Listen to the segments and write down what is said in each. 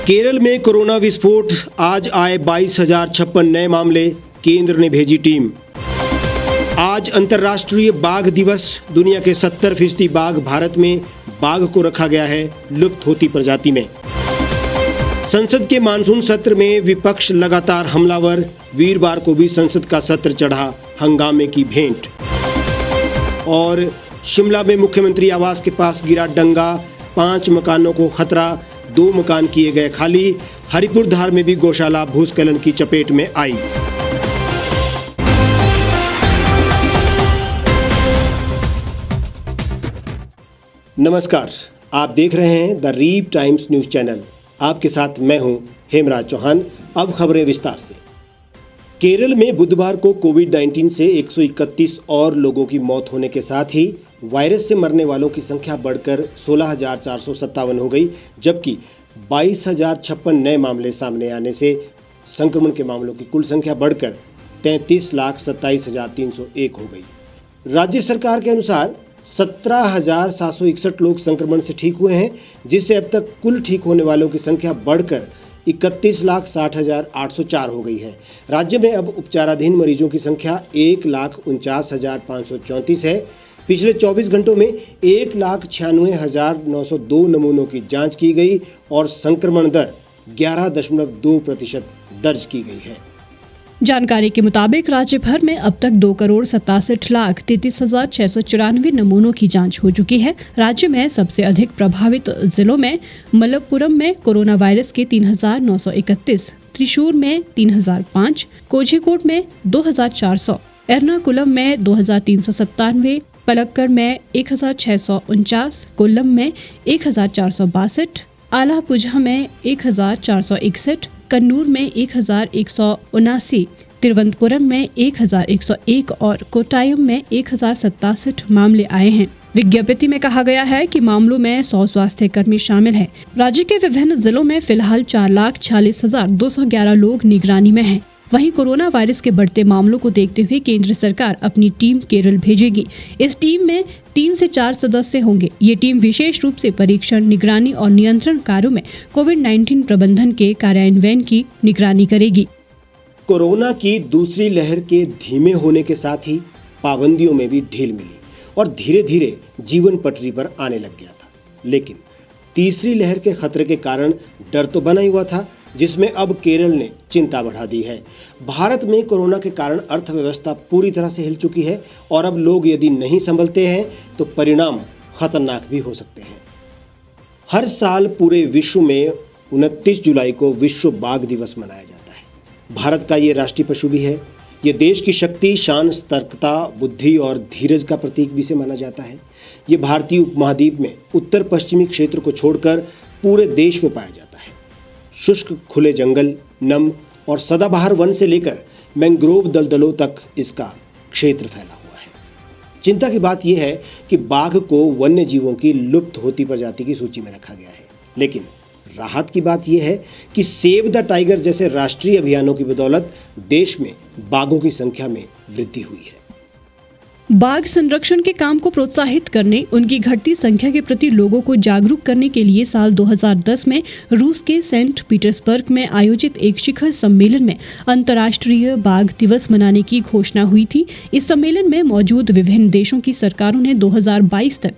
केरल में कोरोना विस्फोट, आज आए 22,056 नए मामले, केंद्र ने भेजी टीम। आज अंतर्राष्ट्रीय बाघ दिवस, दुनिया के 70% बाघ भारत में, बाघ को रखा गया है लुप्त होती प्रजाति में। संसद के मानसून सत्र में विपक्ष लगातार हमलावर, वीरवार को भी संसद का सत्र चढ़ा हंगामे की भेंट। और शिमला में मुख्यमंत्री आवास के पास गिरा डंगा, 5 मकानों को खतरा, 2 मकान किए गए खाली। हरिपुर धार में भी गौशाला भूस्खलन की चपेट में आई। नमस्कार, आप देख रहे हैं the reap times news channel. आपके साथ मैं हूं हेमराज चौहान। अब खबरें विस्तार से। केरल में बुधवार को कोविड-19 से 131 और लोगों की मौत होने के साथ ही वायरस से मरने वालों की संख्या बढ़कर 16,457 हो गई, जबकि 22,056 नए मामले सामने आने से संक्रमण के मामलों की कुल संख्या बढ़कर 33,27,301 हो गई। राज्य सरकार के अनुसार 17,761 लोग संक्रमण से ठीक हुए हैं, जिससे अब तक कुल ठीक होने वालों की संख्या बढ़कर 31,60,804 हो गई है। राज्य में अब उपचाराधीन मरीजों की संख्या 1,49,534 है। पिछले 24 घंटों में 1,96,902 नमूनों की जांच की गई और संक्रमण दर 11.2% दर्ज की गई है। जानकारी के मुताबिक राज्य भर में अब तक 2,67,33,694 नमूनों की जांच हो चुकी है। राज्य में सबसे अधिक प्रभावित जिलों में मलप्पुरम में कोरोना वायरस के 3,931, त्रिशूर में 3,005, कोझिकोड में 2,400, एर्नाकुलम में 2,397, पलक्कड़ में 1,649, कोल्लम में 1,462, आलापुझा में 1,461, कन्नूर में 1,179, तिरुवनंतपुरम में 1,101 और कोट्टायम में 1,067 मामले आए हैं। विज्ञप्ति में कहा गया है कि मामलों में 100 स्वास्थ्य कर्मी शामिल हैं। राज्य के विभिन्न जिलों में फिलहाल 4,46,211 लोग निगरानी में हैं। वहीं कोरोना वायरस के बढ़ते मामलों को देखते हुए केंद्र सरकार अपनी टीम केरल भेजेगी। इस टीम में 3 से 4 सदस्य होंगे। ये टीम विशेष रूप से परीक्षण, निगरानी और नियंत्रण कार्यों में कोविड-19 प्रबंधन के कार्यान्वयन की निगरानी करेगी। कोरोना की दूसरी लहर के धीमे होने के साथ ही पाबंदियों में भी ढील मिली और धीरे धीरे जीवन पटरी पर आने लग गया था। लेकिन तीसरी लहर के खतरे के कारण डर तो बना ही हुआ था, जिसमें अब केरल ने चिंता बढ़ा दी है। भारत में कोरोना के कारण अर्थव्यवस्था पूरी तरह से हिल चुकी है और अब लोग यदि नहीं संभलते हैं तो परिणाम खतरनाक भी हो सकते हैं। हर साल पूरे विश्व में 29 जुलाई को विश्व बाघ दिवस मनाया जाता है। भारत का ये राष्ट्रीय पशु भी है। ये देश की शक्ति, शान, सतर्कता, बुद्धि और धीरज का प्रतीक भी से माना जाता है। ये भारतीय उपमहाद्वीप में उत्तर पश्चिमी क्षेत्र को छोड़कर पूरे देश में पाया जाता है। शुष्क खुले जंगल, नम और सदाबहार वन से लेकर मैंग्रोव दलदलों तक इसका क्षेत्र फैला हुआ है। चिंता की बात यह है कि बाघ को वन्य जीवों की लुप्त होती प्रजाति की सूची में रखा गया है। लेकिन राहत की बात यह है कि सेव द टाइगर जैसे राष्ट्रीय अभियानों की बदौलत देश में बाघों की संख्या में वृद्धि हुई है। बाघ संरक्षण के काम को प्रोत्साहित करने, उनकी घटती संख्या के प्रति लोगों को जागरूक करने के लिए साल 2010 में रूस के सेंट पीटर्सबर्ग में आयोजित एक शिखर सम्मेलन में अंतर्राष्ट्रीय बाघ दिवस मनाने की घोषणा हुई थी। इस सम्मेलन में मौजूद विभिन्न देशों की सरकारों ने 2022 तक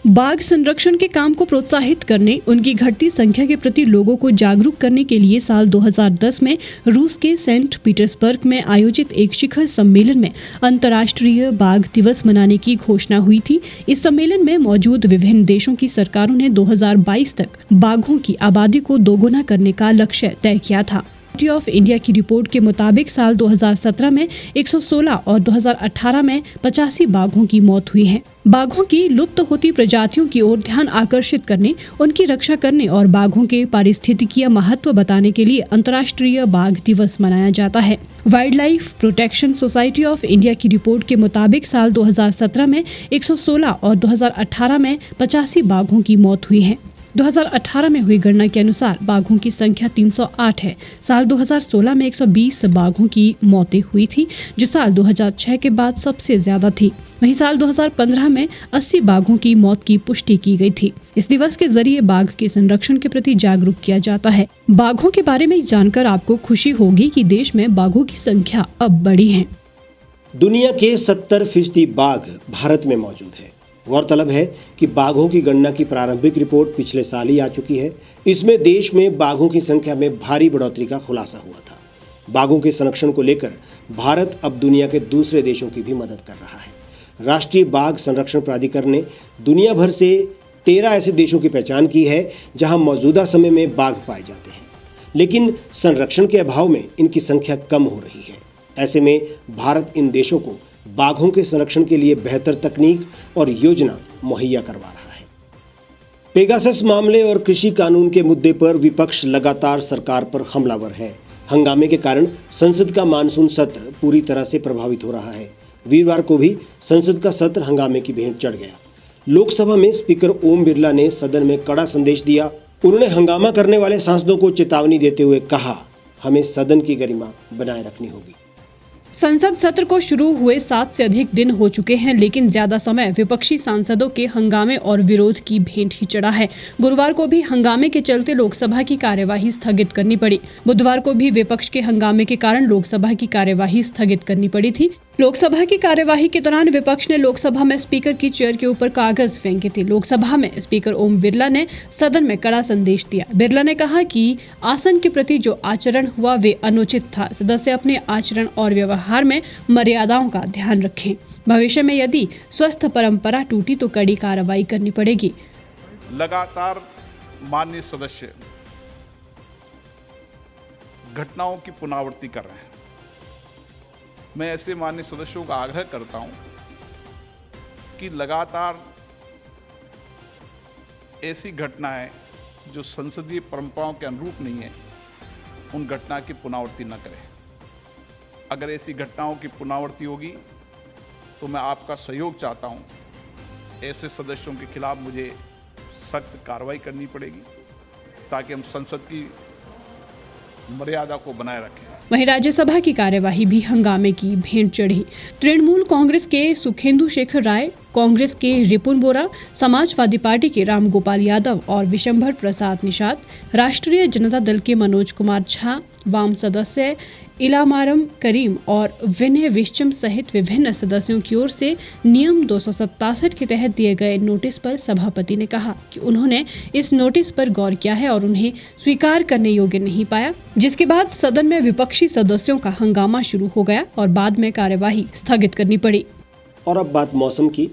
बाघ संरक्षण के काम को प्रोत्साहित करने, उनकी घटती संख्या के प्रति लोगों को जागरूक करने के लिए साल 2010 में रूस के सेंट पीटर्सबर्ग में आयोजित एक शिखर सम्मेलन में अंतर्राष्ट्रीय बाघ दिवस मनाने की घोषणा हुई थी। इस सम्मेलन में मौजूद विभिन्न देशों की सरकारों ने 2022 तक बाघों की आबादी को दोगुना करने का लक्ष्य तय किया था। ऑफ इंडिया की रिपोर्ट के मुताबिक साल 2017 में 116 और 2018 में 85 बाघों की मौत हुई है। बाघों की लुप्त होती प्रजातियों की ओर ध्यान आकर्षित करने, उनकी रक्षा करने और बाघों के पारिस्थितिकीय महत्व बताने के लिए अंतर्राष्ट्रीय बाघ दिवस मनाया जाता है। Wild life protection society of India की रिपोर्ट के मुताबिक साल 2017 में 116 और 2018 में 85 बाघों की मौत हुई है। 2018 में हुई गणना के अनुसार बाघों की संख्या 308 है। साल 2016 में 120 बाघों की मौतें हुई थी, जो साल 2006 के बाद सबसे ज्यादा थी। वहीं साल 2015 में 80 बाघों की मौत की पुष्टि की गई थी। इस दिवस के जरिए बाघ के संरक्षण के प्रति जागरूक किया जाता है। बाघों के बारे में जानकर आपको खुशी होगी कि देश में बाघों की संख्या अब बढ़ी है। दुनिया के 70% बाघ भारत में मौजूद है। गौरतलब है कि बाघों की गणना की प्रारंभिक रिपोर्ट पिछले साल ही आ चुकी है। इसमें देश में बाघों की संख्या में भारी बढ़ोतरी का खुलासा हुआ था। बाघों के संरक्षण को लेकर भारत अब दुनिया के दूसरे देशों की भी मदद कर रहा है। राष्ट्रीय बाघ संरक्षण प्राधिकरण ने दुनिया भर से 13 ऐसे देशों की पहचान की है जहां मौजूदा समय में बाघ पाए जाते हैं, लेकिन संरक्षण के अभाव में इनकी संख्या कम हो रही है। ऐसे में भारत इन देशों को बाघों के संरक्षण के लिए बेहतर तकनीक और योजना मुहैया करवा रहा है। पेगासस मामले और कृषि कानून के मुद्दे पर विपक्ष लगातार सरकार पर हमलावर है। हंगामे के कारण संसद का मानसून सत्र पूरी तरह से प्रभावित हो रहा है। वीरवार को भी संसद का सत्र हंगामे की भेंट चढ़ गया। लोकसभा में स्पीकर ओम बिरला ने सदन में कड़ा संदेश दिया। उन्होंने हंगामा करने वाले सांसदों को चेतावनी देते हुए कहा, हमें सदन की गरिमा बनाए रखनी होगी। संसद सत्र को शुरू हुए 7 से अधिक दिन हो चुके हैं, लेकिन ज्यादा समय विपक्षी सांसदों के हंगामे और विरोध की भेंट ही चढ़ा है। गुरुवार को भी हंगामे के चलते लोकसभा की कार्यवाही स्थगित करनी पड़ी। बुधवार को भी विपक्ष के हंगामे के कारण लोकसभा की कार्यवाही स्थगित करनी पड़ी थी। लोकसभा की कार्यवाही के दौरान विपक्ष ने लोकसभा में स्पीकर की चेयर के ऊपर कागज फेंके थे। लोकसभा में स्पीकर ओम बिरला ने सदन में कड़ा संदेश दिया। बिरला ने कहा कि आसन के प्रति जो आचरण हुआ वे अनुचित था। सदस्य अपने आचरण और व्यवहार में मर्यादाओं का ध्यान रखें। भविष्य में यदि स्वस्थ परंपरा टूटी तो कड़ी कार्रवाई करनी पड़ेगी। लगातार माननीय सदस्य घटनाओं की पुनरावृत्ति कर रहे हैं। मैं ऐसे माननीय सदस्यों का आग्रह करता हूं कि लगातार ऐसी घटनाएं जो संसदीय परंपराओं के अनुरूप नहीं है, उन घटना की पुनरावृत्ति न करें। अगर ऐसी घटनाओं की पुनरावृत्ति होगी तो मैं आपका सहयोग चाहता हूं। ऐसे सदस्यों के खिलाफ मुझे सख्त कार्रवाई करनी पड़ेगी ताकि हम संसद की मर्यादा को बनाए रखें। वहीं राज्यसभा की कार्यवाही भी हंगामे की भेंट चढ़ी। तृणमूल कांग्रेस के सुखेंदु शेखर राय, कांग्रेस के रिपुन बोरा, समाजवादी पार्टी के राम गोपाल यादव और विशंभर प्रसाद निषाद, राष्ट्रीय जनता दल के मनोज कुमार झा, वाम सदस्य इलामारम करीम और विनय विश्चम सहित विभिन्न सदस्यों की ओर से नियम 267 के तहत दिए गए नोटिस पर सभापति ने कहा कि उन्होंने इस नोटिस पर गौर किया है और उन्हें स्वीकार करने योग्य नहीं पाया, जिसके बाद सदन में विपक्षी सदस्यों का हंगामा शुरू हो गया और बाद में कार्यवाही स्थगित करनी पड़ी। और अब बात मौसम की।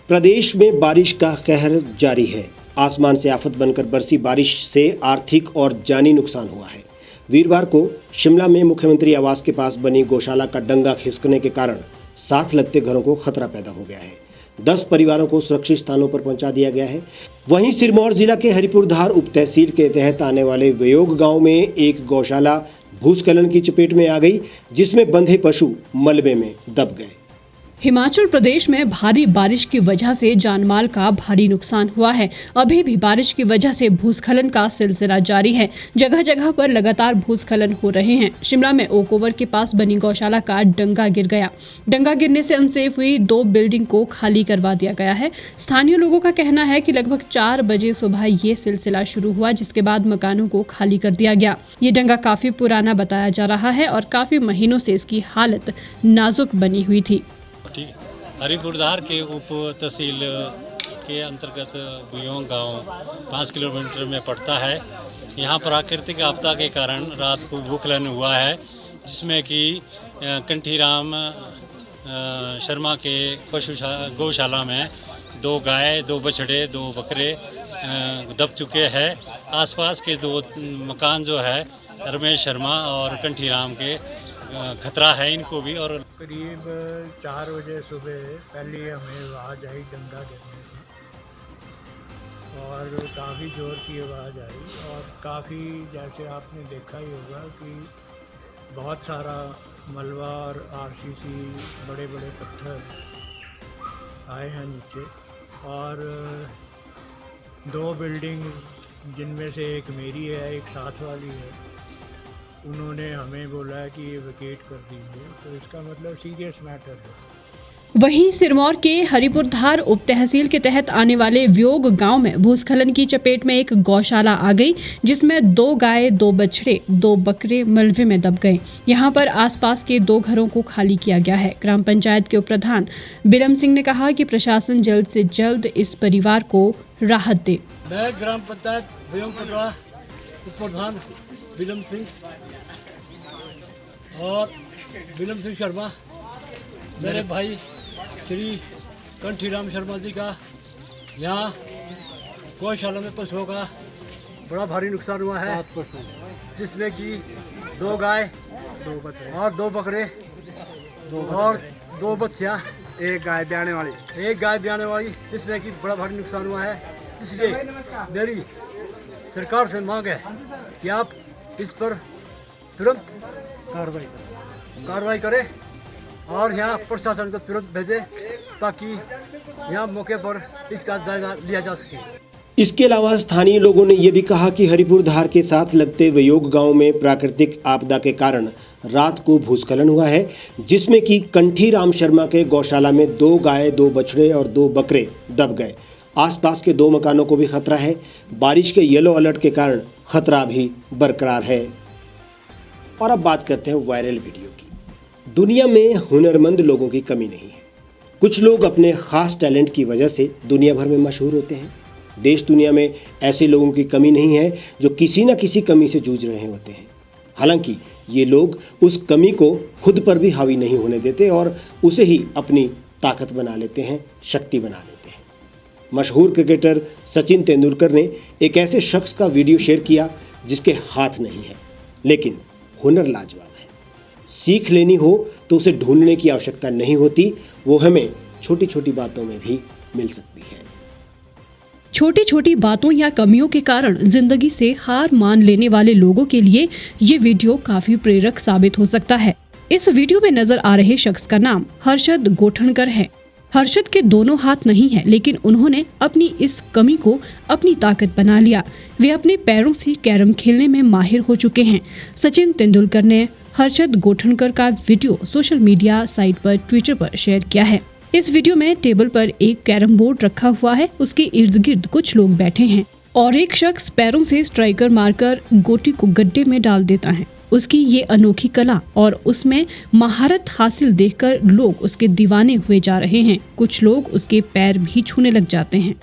प्रदेश में बारिश का कहर जारी है। आसमान से आफत बनकर बरसी बारिश से आर्थिक और जानी नुकसान हुआ है। वीरवार को शिमला में मुख्यमंत्री आवास के पास बनी गौशाला का डंगा खिसकने के कारण साथ लगते घरों को खतरा पैदा हो गया है। 10 परिवारों को सुरक्षित स्थानों पर पहुंचा दिया गया है। वहीं सिरमौर जिला के हरिपुरधार उप तहसील के तहत आने वाले वयोग गांव में एक गौशाला भूस्खलन की चपेट में आ गई, जिसमें बंधे पशु मलबे में दब गए। हिमाचल प्रदेश में भारी बारिश की वजह से जानमाल का भारी नुकसान हुआ है। अभी भी बारिश की वजह से भूस्खलन का सिलसिला जारी है। जगह जगह पर लगातार भूस्खलन हो रहे हैं। शिमला में ओक ओवर के पास बनी गौशाला का डंगा गिर गया। डंगा गिरने से अनसेफ हुई 2 बिल्डिंग को खाली करवा दिया गया है। स्थानीय लोगों का कहना है कि लगभग 4 बजे सुबह ये सिलसिला शुरू हुआ, जिसके बाद मकानों को खाली कर दिया गया। ये डंगा काफी पुराना बताया जा रहा है और काफी महीनों से इसकी हालत नाजुक बनी हुई थी। हरिपुरधार के उप तहसील के अंतर्गत गुयोंग गांव 5 किलोमीटर में पड़ता है। यहाँ प्राकृतिक आपदा के कारण रात को भूस्खलन हुआ है, जिसमें कि कंठीराम शर्मा के गौशाला में 2 गाय, 2 बछड़े, 2 बकरे दब चुके हैं। आसपास के 2 मकान जो है रमेश शर्मा और कंठीराम के खतरा है इनको भी। और करीब 4 बजे सुबह पहले हमें आवाज़ आई डंगा गिरने की, और काफ़ी ज़ोर की आवाज़ आई और काफ़ी, जैसे आपने देखा ही होगा कि बहुत सारा मलबा और आरसीसी बड़े बड़े पत्थर आए हैं नीचे, और 2 बिल्डिंग जिनमें से एक मेरी है, एक साथ वाली है, उन्होंने हमें बोला कि ये वेकेट कर दीजिए। तो इसका मतलब सीरियस मैटर है। वहीं सिरमौर के हरिपुरधार उप तहसील के तहत आने वाले व्योग गांव में भूस्खलन की चपेट में एक गौशाला आ गई, जिसमें 2 गाय, 2 बछड़े, 2 बकरे मलबे में दब गए। यहां पर आसपास के 2 घरों को खाली किया गया है। ग्राम पंचायत के उप प्रधान बिलम सिंह ने कहा कि प्रशासन जल्द से जल्द इस परिवार को राहत दे। मैं ग्राम पंचायत व्योग पटवा उप प्रधान बिलम सिंह और बिलम सिंह शर्मा, मेरे भाई श्री कंठीराम शर्मा जी का यहाँ गौशाला में पशुओं का बड़ा भारी नुकसान हुआ है, जिसमें कि 2 गाय, 2 बछड़े और 2 बकरे और 2 बच्चियाँ, 1 गाय ब्याने वाली, जिसमें कि बड़ा भारी नुकसान हुआ है। इसलिए मेरी सरकार से मांग है कि आप इस पर तुरंत कार्रवाई करें और यहाँ प्रशासन को तुरंत भेजें ताकि यहाँ मौके पर इसका जायजा लिया जा सके। इसके अलावा स्थानीय लोगों ने यह भी कहा कि हरिपुरधार के साथ लगते व्योग गांव में प्राकृतिक आपदा के कारण रात को भूस्खलन हुआ है, जिसमें कि कंठीराम शर्मा के गौशाला में 2 गाय, 2 बछड़े और 2 बकरे दब गए। आसपास के 2 मकानों को भी खतरा है। बारिश के येलो अलर्ट के कारण खतरा भी बरकरार है। और अब बात करते हैं वायरल वीडियो की। दुनिया में हुनरमंद लोगों की कमी नहीं है। कुछ लोग अपने खास टैलेंट की वजह से दुनिया भर में मशहूर होते हैं। देश दुनिया में ऐसे लोगों की कमी नहीं है जो किसी न किसी कमी से जूझ रहे होते हैं। हालांकि ये लोग उस कमी को खुद पर भी हावी नहीं होने देते और उसे ही अपनी ताकत बना लेते हैं, शक्ति बना लेते हैं। मशहूर क्रिकेटर सचिन तेंदुलकर ने एक ऐसे शख्स का वीडियो शेयर किया जिसके हाथ नहीं है, लेकिन हुनर लाजवाब है। सीख लेनी हो तो उसे ढूंढने की आवश्यकता नहीं होती, वो हमें छोटी छोटी बातों में भी मिल सकती है। छोटी छोटी बातों या कमियों के कारण जिंदगी से हार मान लेने वाले लोगों के लिए ये वीडियो काफी प्रेरक साबित हो सकता है। इस वीडियो में नजर आ रहे शख्स का नाम हर्षद गोठनकर है। हर्षद के दोनों हाथ नहीं है, लेकिन उन्होंने अपनी इस कमी को अपनी ताकत बना लिया। वे अपने पैरों से कैरम खेलने में माहिर हो चुके हैं। सचिन तेंदुलकर ने हर्षद गोठनकर का वीडियो सोशल मीडिया साइट पर ट्विटर पर शेयर किया है। इस वीडियो में टेबल पर एक कैरम बोर्ड रखा हुआ है, उसके इर्द गिर्द कुछ लोग बैठे हैं और एक शख्स पैरों से स्ट्राइकर मारकर गोटी को गड्ढे में डाल देता है। उसकी ये अनोखी कला और उसमें महारत हासिल देखकर लोग उसके दीवाने हुए जा रहे हैं। कुछ लोग उसके पैर भी छूने लग जाते हैं।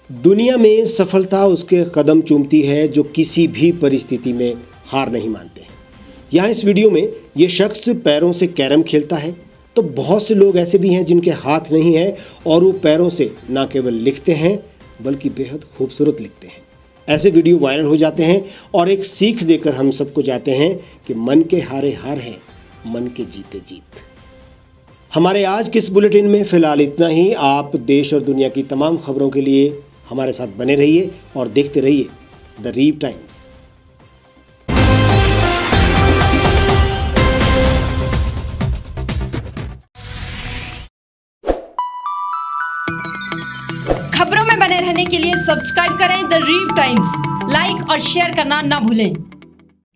दुनिया में सफलता उसके कदम चूमती है जो किसी भी परिस्थिति में हार नहीं मानते हैं। यहाँ इस वीडियो में ये शख्स पैरों से कैरम खेलता है, तो बहुत से लोग ऐसे भी हैं जिनके हाथ नहीं है और वो पैरों से न केवल लिखते हैं बल्कि बेहद खूबसूरत लिखते हैं। ऐसे वीडियो वायरल हो जाते हैं और एक सीख देकर हम सबको जाते हैं कि मन के हारे हार है, मन के जीते जीत। हमारे आज के इस बुलेटिन में फिलहाल इतना ही। आप देश और दुनिया की तमाम खबरों के लिए हमारे साथ बने रहिए और देखते रहिए द रीव टाइम्स। खबरों में बने रहने के लिए सब्सक्राइब करें द रीव टाइम्स, लाइक और शेयर करना ना भूलें।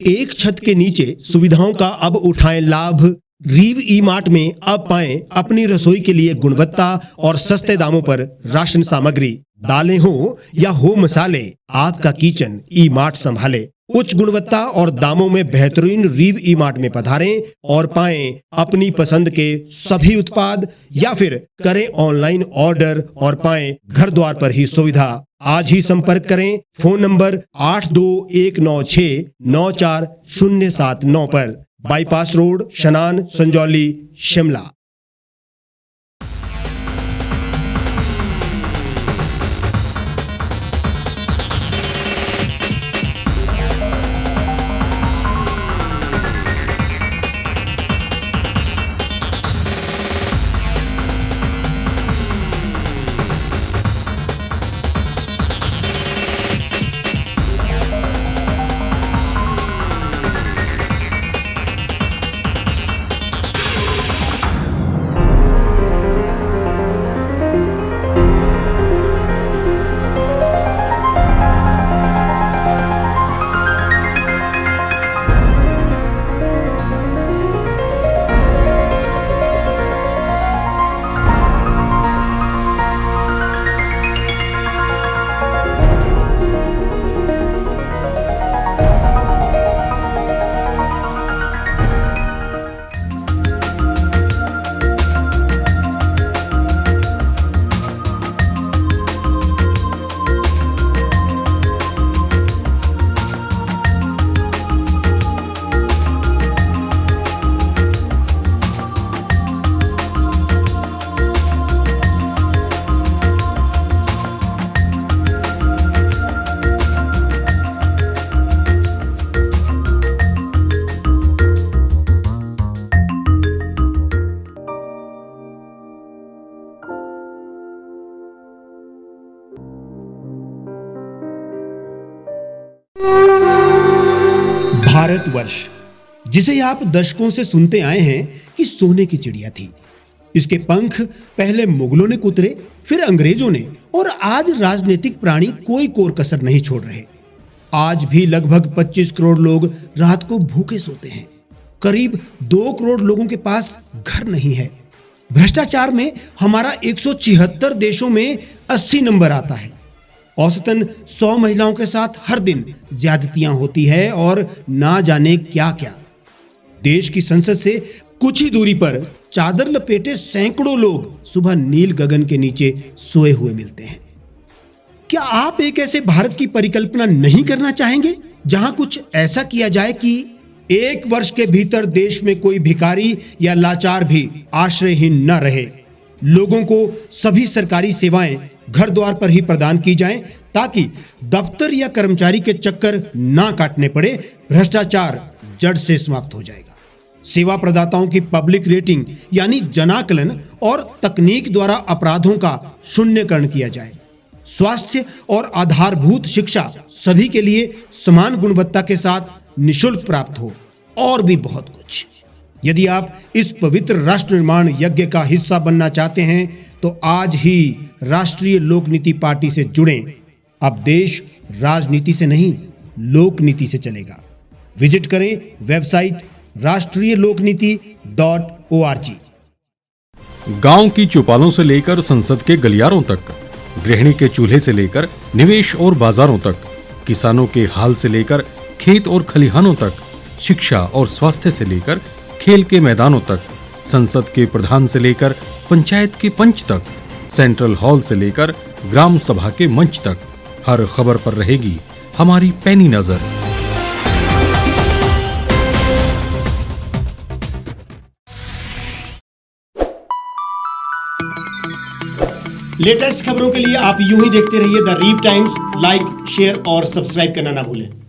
एक छत के नीचे सुविधाओं का अब उठाएं लाभ। रीव ई मार्ट में अब पाएं अपनी रसोई के लिए गुणवत्ता और सस्ते दामों पर राशन सामग्री। दालें हो या हो मसाले, आपका किचन ई मार्ट संभाले। उच्च गुणवत्ता और दामों में बेहतरीन रीव ई मार्ट में पधारें और पाएं अपनी पसंद के सभी उत्पाद, या फिर करें ऑनलाइन ऑर्डर और पाएं घर द्वार पर ही सुविधा। आज ही संपर्क करें फोन नंबर 8219694079 पर, बाईपास रोड, शनान, संजौली, शिमला। भारतवर्ष, जिसे आप दशकों से सुनते आए हैं कि सोने की चिड़िया थी। इसके पंख पहले मुगलों ने कुतरे, फिर अंग्रेजों ने, और आज राजनीतिक प्राणी कोई कोर कसर नहीं छोड़ रहे। आज भी लगभग 25 करोड़ लोग रात को भूखे सोते हैं। करीब 2 करोड़ लोगों के पास घर नहीं है। भ्रष्टाचार में हमारा 176 देशों में 80 नंबर आता है। औसतन 100 महिलाओं के साथ हर दिन ज्यादतियां होती है और ना जाने क्या क्या। देश की संसद से कुछ ही दूरी पर चादर लपेटे सैकड़ों लोग सुबह नील गगन के नीचे सोए हुए मिलते हैं। क्या आप एक ऐसे भारत की परिकल्पना नहीं करना चाहेंगे जहां कुछ ऐसा किया जाए कि 1 वर्ष के भीतर देश में कोई भिखारी या लाचार भी आश्रयहीन न रहे? लोगों को सभी सरकारी सेवाएं घर द्वार पर ही प्रदान की जाएं, ताकि दफ्तर या कर्मचारी के चक्कर ना काटने पड़े। भ्रष्टाचार जड़ से समाप्त हो जाएगा। सेवा प्रदाताओं की पब्लिक रेटिंग यानी जनाकलन और तकनीक द्वारा अपराधों का शून्यकरण किया जाए। स्वास्थ्य और आधारभूत शिक्षा सभी के लिए समान गुणवत्ता के साथ निःशुल्क प्राप्त हो, और भी बहुत कुछ। यदि आप इस पवित्र राष्ट्र निर्माण यज्ञ का हिस्सा बनना चाहते हैं तो आज ही राष्ट्रीय लोक नीति पार्टी से जुड़ें। अब देश राजनीति से नहीं, लोक नीति से चलेगा। विजिट करें वेबसाइट rashtriyalokniti.org। गांव की चौपालों से लेकर संसद के गलियारों तक, गृहिणी के चूल्हे से लेकर निवेश और बाजारों तक, किसानों के हाल से लेकर खेत और खलिहानों तक, शिक्षा और स्वास्थ्य से लेकर खेल के मैदानों तक, संसद के प्रधान से लेकर पंचायत के पंच तक, सेंट्रल हॉल से लेकर ग्राम सभा के मंच तक, हर खबर पर रहेगी हमारी पैनी नजर। लेटेस्ट खबरों के लिए आप यूं ही देखते रहिए द रीव टाइम्स। लाइक, शेयर और सब्सक्राइब करना ना भूलें।